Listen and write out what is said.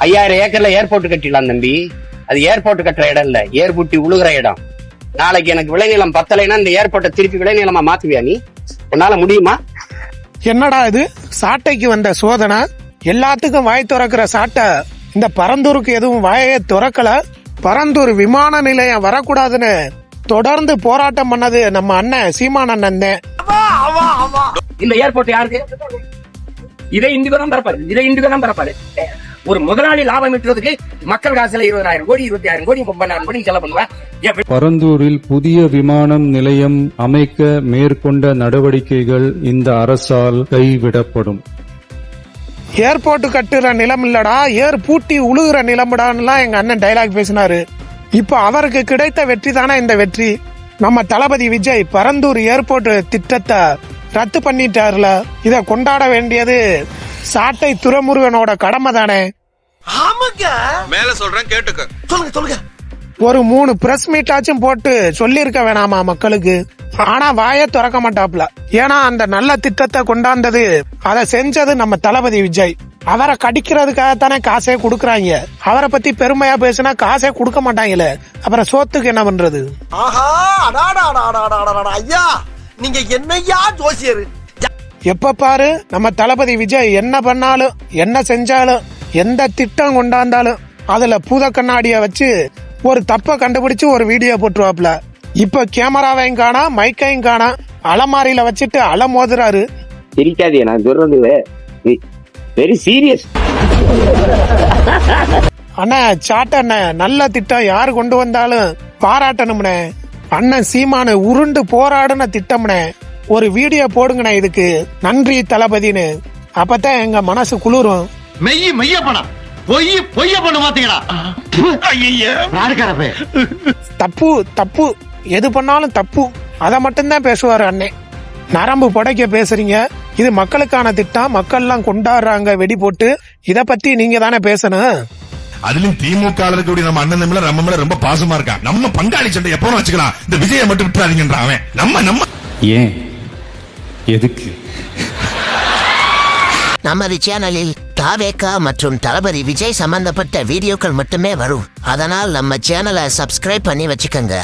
5000 ஏக்கர்ல ஏர்போர்ட் கட்டிடலாம் தம்பி. அது ஏர்போர்ட் கட்டுற இடம் இல்ல, ஏர்புட்டி உழுகுற இடம். நாளைக்கு எனக்கு விளைநிலம் பத்தலைன்னா இந்த ஏர்போர்ட்டை திருப்பி விளைநிலமா மாத்துவியா நீ? உன்னால முடியுமா? என்னடா இது சாட்டைக்கு வந்த சோதனை? எல்லாத்துக்கும் வாய் திறக்கிற சாட்டை இந்த பரந்தூருக்கு எதுவும் வாயே திறக்கல. பரந்தூர் விமான நிலையம் வரக்கூடாதுன்னு தொடர்ந்து போராட்டம் பண்ணது நம்ம அண்ணன் சீமான் அண்ணன் தான். இந்த ஏர்போர்ட் யாருக்கு? இதை இண்டிகோ தான் பரப்பாரு. ஒரு முதலாளி லாபம் ஈட்டுறதுக்கு மக்கள் காசுல 20,000 கோடி 25,000 கோடி 30,000 கோடி செலவு பண்ணுவேன். பரந்தூரில் புதிய விமானம் நிலையம் அமைக்க மேற்கொண்ட நடவடிக்கைகள் இந்த அரசால் கைவிடப்படும். ஏர்போர்ட் கட்டுற நிலம் இல்லடா, ஏர் பூட்டி உழுகுற நிலம்டான்லாம் எங்க அண்ணன் டைலாக் பேசினாரு. இப்ப அவருக்கு கிடைத்த வெற்றி தானே இந்த வெற்றி. நம்ம தளபதி விஜய் பரந்தூர் ஏர்போர்ட் திட்டத்தை ரத்து பண்ணிட்டாருல, இத கொண்டாட வேண்டியது சாட்டை துரைமுருகனோட கடமை தானே. மேல சொல்றேன் கேட்டுக்க. சொல்லுங்க. ஒரு 3 பிரஸ் மீட் ஆச்சும் போட்டு சொல்லிருக்க வேணாமா மக்களுக்கு? ஆனா வாய திறக்க மாட்டாப்ல. ஏன்னா அந்த நல்ல திட்டத்தை கொண்டாந்தது, அதை செஞ்சது நம்ம தளபதி விஜய். அவரை கடிக்கிறதுக்காகத்தானே காசே கொடுக்கறாங்க. அவரை பத்தி பெருமையா பேசினா காசே கொடுக்க மாட்டாங்களே, அப்புறம் சோத்துக்கு என்ன பண்றது? ஐயா நீங்க என்னையா ஜோசியரு? எப்ப பாரு நம்ம தளபதி விஜய் என்ன பண்ணாலும் என்ன செஞ்சாலும் எந்த திட்டம் கொண்டாந்தாலும் அதுல பூத கண்ணாடிய வச்சு ஒரு தப்ப கண்டுபிடிச்சு ஒரு வீடியோ போட்டுருவாப்ல. இப்ப கேமராவையும் காணா மைக்கையும் காணா அலமாரியில வச்சுட்டு அலமோதுறாரு. சிரிக்காதே, நான் சொல்றது வெரி சீரியஸ். அண்ணா சாட்ட அண்ணன் நல்ல திட்டம் யாரு கொண்டு வந்தாலும் பாராட்டணும்னே. அண்ணன் சீமானு உருண்டு போராடுன திட்டம்னே. ஒரு வீடியோ போடுங்கண்ணே இதுக்கு, நன்றி தளபதினு. அப்பதான் எங்க மனசு குளிரும். மெய்ய பண்ணா பொய்ய பண்ண மாத்தீங்களா? தப்பு எது பண்ணாலும் தப்பு, அத மட்டும்தான் பேசுவாரு அண்ணே. நரம்பு புடைக்க பேசுறீங்க. இது மக்களுக்கான திட்டம், மக்கள் எல்லாம் கொண்டாடுறாங்க வெடி போட்டு. இத பத்தி நீங்க தானே பேசணும். அதுலயும் திமுக நம்ம அண்ணன் நம்ம மேல ரொம்ப பாசமா இருக்கா. நம்ம பங்காளி சண்டை எப்போ வச்சுக்கலாம், இந்த விஜயை மட்டும் விட்டுறாதீங்கன்ற அவன். நம்ம ஏன் எதுக்கு? நமது சேனலில் தாவேகா மற்றும் தளபதி விஜய் சம்பந்தப்பட்ட வீடியோக்கள் மட்டுமே வரும். அதனால் நம்ம சேனலை சப்ஸ்கிரைப் பண்ணி வச்சுக்கோங்க.